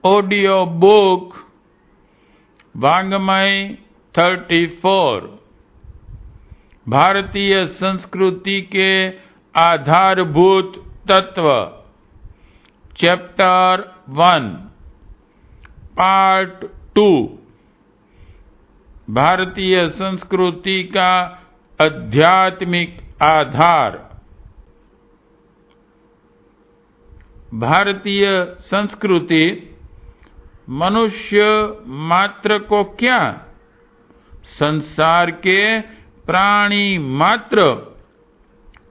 Audio book वाङ्मय 34 भारतीय संस्कृति के आधारभूत तत्व चैप्टर 1 पार्ट 2 भारतीय संस्कृति का आध्यात्मिक आधार। भारतीय संस्कृति मनुष्य मात्र को क्या, संसार के प्राणी मात्र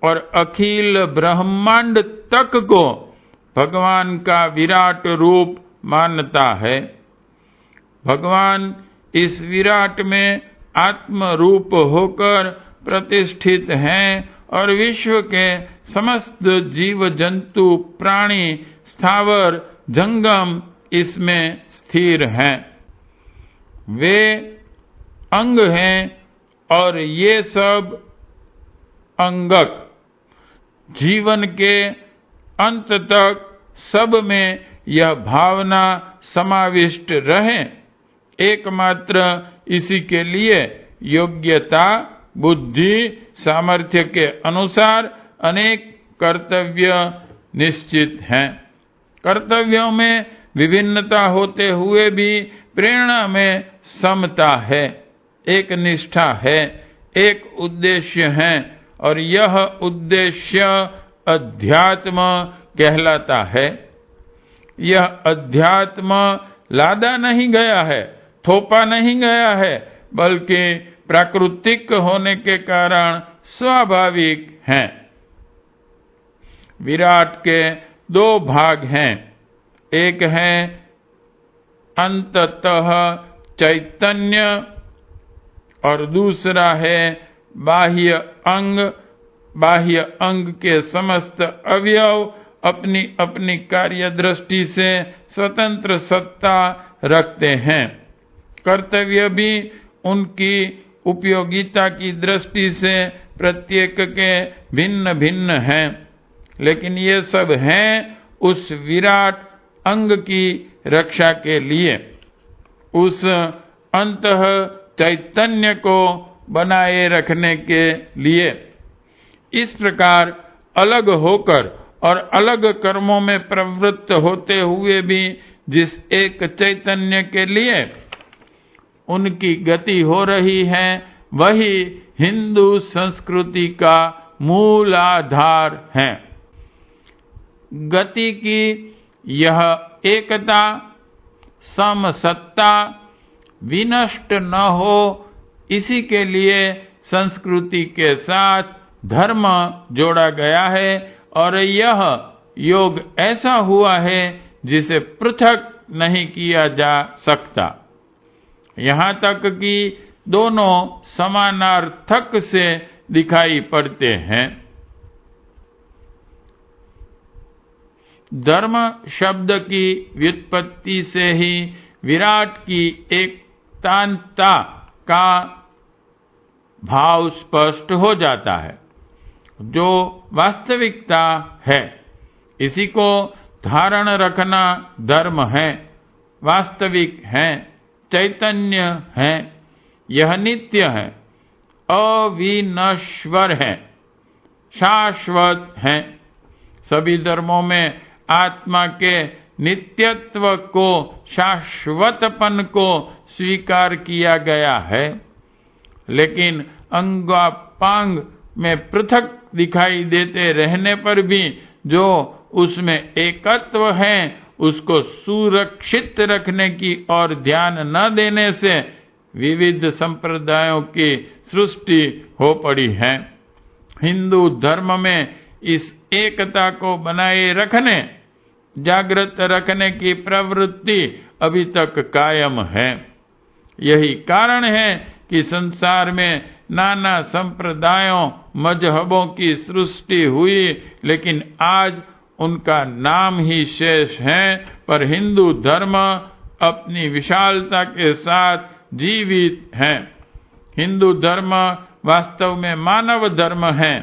और अखिल ब्रह्मांड तक को भगवान का विराट रूप मानता है। भगवान इस विराट में आत्म रूप होकर प्रतिष्ठित हैं और विश्व के समस्त जीव जंतु प्राणी स्थावर जंगम इसमें स्थिर हैं। वे अंग हैं और ये सब अंगक जीवन के अंत तक सब में यह भावना समाविष्ट रहे। एकमात्र इसी के लिए योग्यता बुद्धि सामर्थ्य के अनुसार अनेक कर्तव्य निश्चित हैं। कर्तव्यों में विभिन्नता होते हुए भी प्रेरणा में समता है, एक निष्ठा है, एक उद्देश्य है और यह उद्देश्य अध्यात्म कहलाता है। यह अध्यात्म लादा नहीं गया है, थोपा नहीं गया है, बल्कि प्राकृतिक होने के कारण स्वाभाविक हैं। विराट के दो भाग हैं, एक है अंततः चैतन्य और दूसरा है बाह्य अंग। बाह्य अंग के समस्त अवयव अपनी अपनी कार्य दृष्टि से स्वतंत्र सत्ता रखते हैं। कर्तव्य भी उनकी उपयोगिता की दृष्टि से प्रत्येक के भिन्न भिन्न हैं, लेकिन ये सब हैं उस विराट अंग की रक्षा के लिए, उस अंतः चैतन्य को बनाए रखने के लिए। इस प्रकार अलग होकर और अलग कर्मों में प्रवृत्त होते हुए भी जिस एक चैतन्य के लिए उनकी गति हो रही है, वही हिंदू संस्कृति का मूल आधार है। गति की यह एकता समसत्ता विनष्ट न हो, इसी के लिए संस्कृति के साथ धर्म जोड़ा गया है और यह योग ऐसा हुआ है जिसे पृथक नहीं किया जा सकता। यहाँ तक कि दोनों समानार्थक से दिखाई पड़ते हैं। धर्म शब्द की व्युत्पत्ति से ही विराट की एकतांता का भाव स्पष्ट हो जाता है, जो वास्तविकता है। इसी को धारण रखना धर्म है, वास्तविक है, चैतन्य है, यह नित्य है, अविनश्वर है, शाश्वत है। सभी धर्मों में आत्मा के नित्यत्व को, शाश्वतपन को स्वीकार किया गया है, लेकिन अंगापांग में पृथक दिखाई देते रहने पर भी जो उसमें एकत्व है, उसको सुरक्षित रखने की ओर ध्यान न देने से विविध संप्रदायों की सृष्टि हो पड़ी है। हिंदू धर्म में इस एकता को बनाए रखने, जागृत रखने की प्रवृत्ति अभी तक कायम है। यही कारण है कि संसार में नाना संप्रदायों मजहबों की सृष्टि हुई, लेकिन आज उनका नाम ही शेष है, पर हिंदू धर्म अपनी विशालता के साथ जीवित है। हिंदू धर्म वास्तव में मानव धर्म है,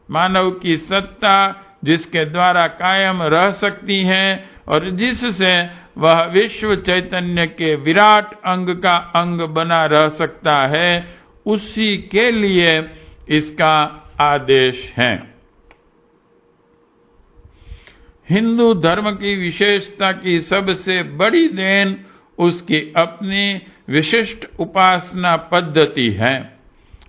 मानव की सत्ता जिसके द्वारा कायम रह सकती है और जिससे वह विश्व चैतन्य के विराट अंग का अंग बना रह सकता है, उसी के लिए इसका आदेश है। हिंदू धर्म की विशेषता की सबसे बड़ी देन उसकी अपनी विशिष्ट उपासना पद्धति है।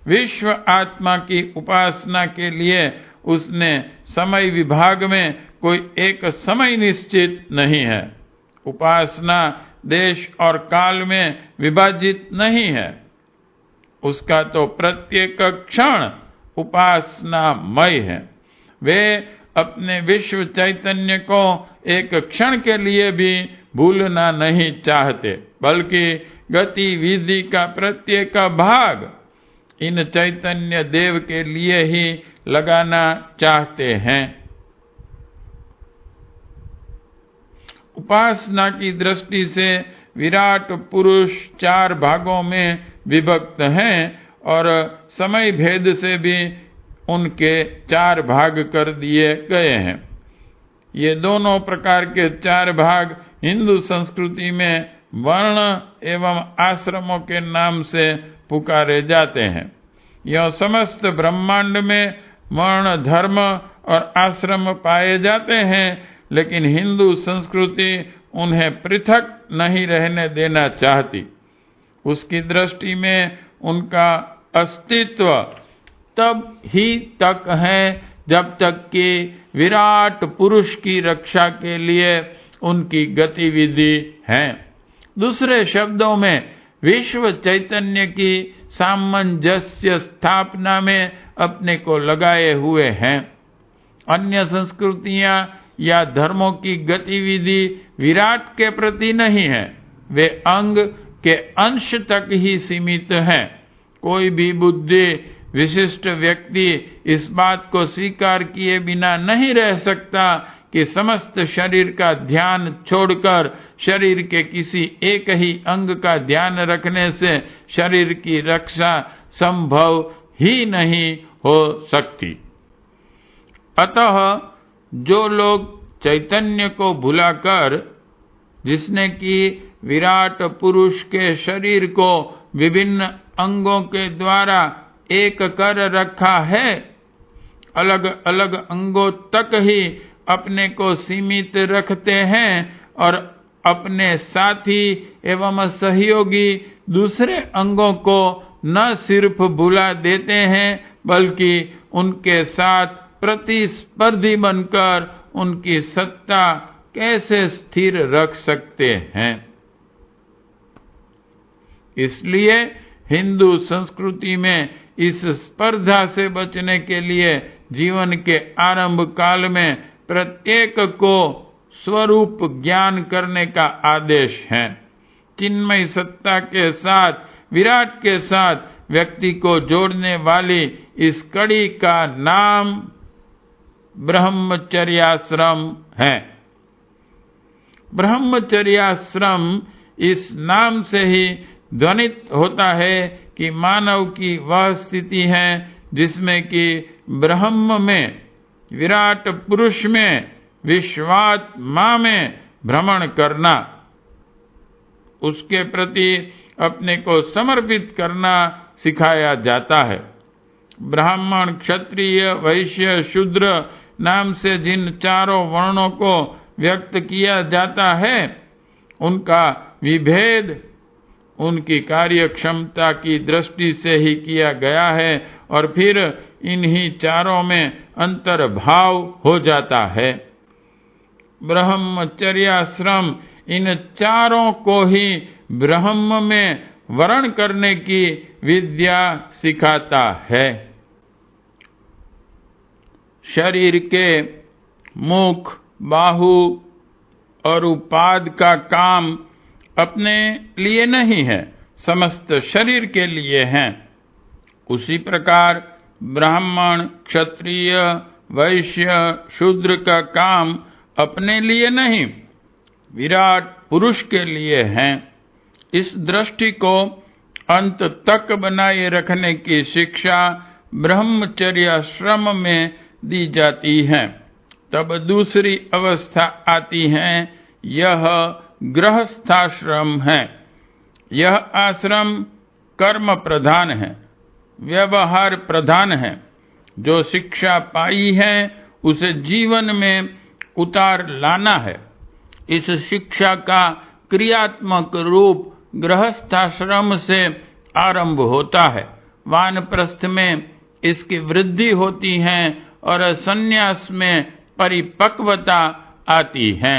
विश्व आत्मा की उपासना के लिए उसने समय विभाग में कोई एक समय निश्चित नहीं है। उपासना देश और काल में विभाजित नहीं है। उसका तो प्रत्येक क्षण उपासनामय है। वे अपने विश्व चैतन्य को एक क्षण के लिए भी भूलना नहीं चाहते, बल्कि गतिविधि का प्रत्येक भाग इन चैतन्य देव के लिए ही लगाना चाहते हैं। उपासना की दृष्टि से विराट पुरुष 4 भागों में विभक्त हैं और समय भेद से भी उनके 4 भाग कर दिए गए हैं। ये दोनों प्रकार के 4 भाग हिंदू संस्कृति में वर्ण एवं आश्रमों के नाम से पुकारे जाते हैं। यह समस्त ब्रह्मांड में वर्ण, धर्म और आश्रम पाए जाते हैं, लेकिन हिंदू संस्कृति उन्हें पृथक नहीं रहने देना चाहती। उसकी दृष्टि में उनका अस्तित्व तब ही तक है जब तक कि विराट पुरुष की रक्षा के लिए उनकी गतिविधि है। दूसरे शब्दों में विश्व चैतन्य की सामंजस्य स्थापना में अपने को लगाए हुए हैं। अन्य संस्कृतियां या धर्मों की गतिविधि विराट के प्रति नहीं है, वे अंग के अंश तक ही सीमित हैं। कोई भी बुद्धि विशिष्ट व्यक्ति इस बात को स्वीकार किए बिना नहीं रह सकता कि समस्त शरीर का ध्यान छोड़कर शरीर के किसी एक ही अंग का ध्यान रखने से शरीर की रक्षा संभव ही नहीं हो सकती। अतः जो लोग चैतन्य को भुलाकर, जिसने कि विराट पुरुष के शरीर को विभिन्न अंगों के द्वारा एक कर रखा है, अलग अलग अंगों तक ही अपने को सीमित रखते हैं और अपने साथी एवं सहयोगी दूसरे अंगों को न सिर्फ भुला देते हैं, बल्कि उनके साथ प्रतिस्पर्धी बनकर उनकी सत्ता कैसे स्थिर रख सकते हैं। इसलिए हिंदू संस्कृति में इस स्पर्धा से बचने के लिए जीवन के आरंभ काल में प्रत्येक को स्वरूप ज्ञान करने का आदेश है। चिन्मय सत्ता के साथ, विराट के साथ व्यक्ति को जोड़ने वाली इस कड़ी का नाम ब्रह्मचर्याश्रम है। ब्रह्मचर्याश्रम इस नाम से ही ध्वनित होता है कि मानव की वह स्थिति है जिसमें कि ब्रह्म में, विराट पुरुष में, विश्वात्मा में भ्रमण करना, उसके प्रति अपने को समर्पित करना सिखाया जाता है। ब्राह्मण, क्षत्रिय, वैश्य, शूद्र नाम से जिन 4 वर्णों को व्यक्त किया जाता है, उनका विभेद उनकी कार्य क्षमता की दृष्टि से ही किया गया है और फिर इन्हीं 4 में अंतर्भाव हो जाता है। ब्रह्मचर्याश्रम इन 4 को ही ब्रह्म में वर्ण करने की विद्या सिखाता है। शरीर के मुख, बाहु और उपाद का काम अपने लिए नहीं है, समस्त शरीर के लिए हैं। उसी प्रकार ब्राह्मण, क्षत्रिय, वैश्य, शूद्र का काम अपने लिए नहीं, विराट पुरुष के लिए हैं। इस दृष्टि को अंत तक बनाए रखने की शिक्षा ब्रह्मचर्याश्रम में दी जाती है। तब दूसरी अवस्था आती है, यह गृहस्थाश्रम है। यह आश्रम कर्म प्रधान है, व्यवहार प्रधान है। जो शिक्षा पाई है उसे जीवन में उतार लाना है। इस शिक्षा का क्रियात्मक रूप गृहस्थाश्रम से आरंभ होता है। वानप्रस्थ में इसकी वृद्धि होती है और संन्यास में परिपक्वता आती है।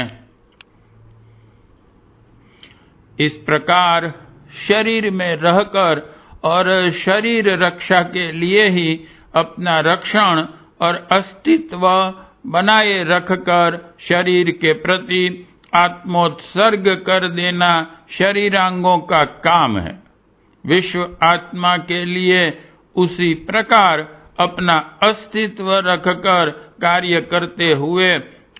इस प्रकार शरीर में रहकर और शरीर रक्षा के लिए ही अपना रक्षण और अस्तित्व बनाए रखकर शरीर के प्रति आत्मोत्सर्ग कर देना शरीरांगों का काम है। विश्व आत्मा के लिए उसी प्रकार अपना अस्तित्व रखकर कार्य करते हुए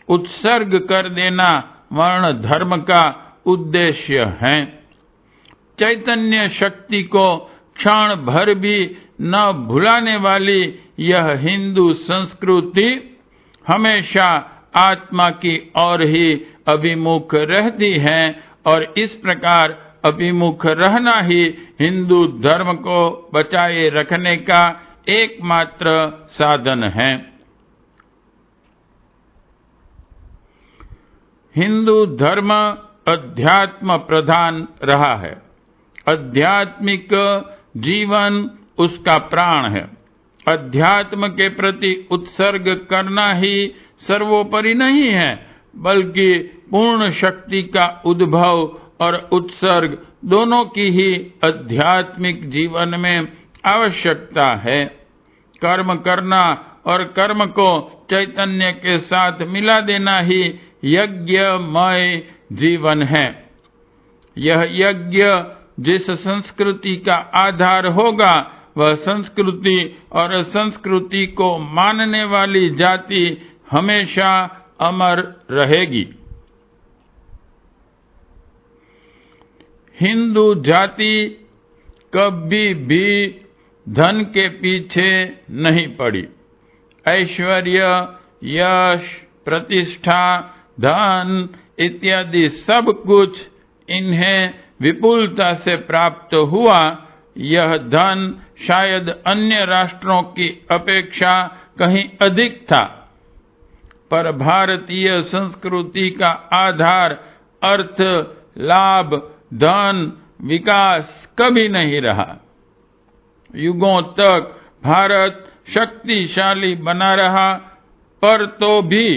उत्सर्ग कर देना वर्ण धर्म का उद्देश्य है। चैतन्य शक्ति को क्षण भर भी न भुलाने वाली यह हिंदू संस्कृति हमेशा आत्मा की ओर ही अभिमुख रहती है और इस प्रकार अभिमुख रहना ही हिंदू धर्म को बचाए रखने का एकमात्र साधन है। हिंदू धर्म अध्यात्म प्रधान रहा है। आध्यात्मिक जीवन उसका प्राण है। अध्यात्म के प्रति उत्सर्ग करना ही सर्वोपरि नहीं है, बल्कि पूर्ण शक्ति का उद्भव और उत्सर्ग दोनों की ही आध्यात्मिक जीवन में आवश्यकता है। कर्म करना और कर्म को चैतन्य के साथ मिला देना ही यज्ञमय जीवन है। यह यज्ञ जिस संस्कृति का आधार होगा वह संस्कृति और संस्कृति को मानने वाली जाति हमेशा अमर रहेगी। हिंदू जाति कभी भी धन के पीछे नहीं पड़ी। ऐश्वर्य, यश, प्रतिष्ठा, धन इत्यादि सब कुछ इन्हें विपुलता से प्राप्त हुआ। यह धन शायद अन्य राष्ट्रों की अपेक्षा कहीं अधिक था, पर भारतीय संस्कृति का आधार अर्थ, लाभ, धन, विकास कभी नहीं रहा। युगों तक भारत शक्तिशाली बना रहा, पर तो भी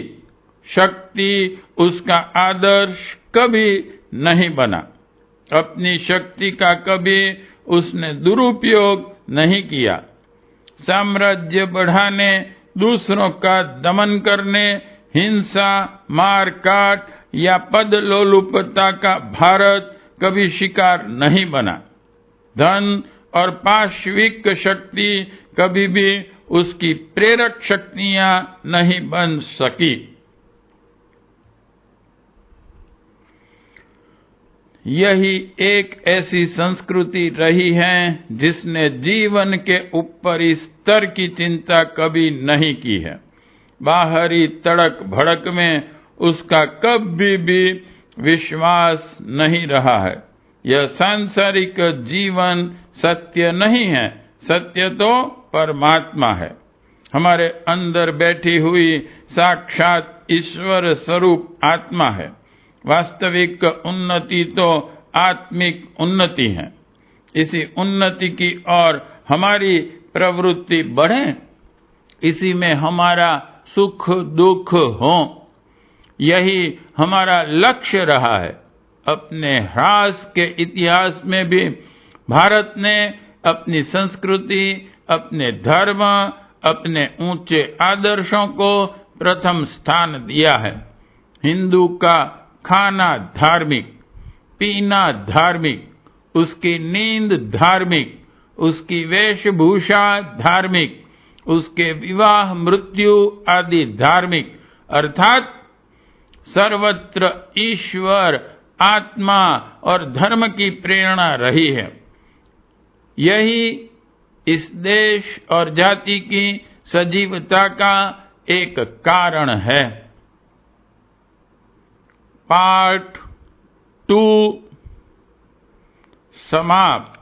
शक्ति उसका आदर्श कभी नहीं बना। अपनी शक्ति का कभी उसने दुरुपयोग नहीं किया। साम्राज्य बढ़ाने, दूसरों का दमन करने, हिंसा, मारकाट या पद लोलुपता का भारत कभी शिकार नहीं बना। धन और पाश्विक शक्ति कभी भी उसकी प्रेरक शक्तियां नहीं बन सकी। यही एक ऐसी संस्कृति रही है जिसने जीवन के ऊपरी स्तर की चिंता कभी नहीं की है। बाहरी तड़क भड़क में उसका कभी भी विश्वास नहीं रहा है। यह सांसारिक जीवन सत्य नहीं है, सत्य तो परमात्मा है। हमारे अंदर बैठी हुई साक्षात ईश्वर स्वरूप आत्मा है। वास्तविक उन्नति तो आत्मिक उन्नति है। इसी उन्नति की ओर हमारी प्रवृत्ति बढ़े, इसी में हमारा सुख दुख हो, यही हमारा लक्ष्य रहा है। अपने ह्रास के इतिहास में भी भारत ने अपनी संस्कृति, अपने धर्म, अपने ऊंचे आदर्शों को प्रथम स्थान दिया है। हिंदू का खाना धार्मिक, पीना धार्मिक, उसकी नींद धार्मिक, उसकी वेशभूषा धार्मिक, उसके विवाह मृत्यु आदि धार्मिक, अर्थात सर्वत्र ईश्वर, आत्मा और धर्म की प्रेरणा रही है। यही इस देश और जाति की सजीवता का एक कारण है। पाठ टू समाप्त।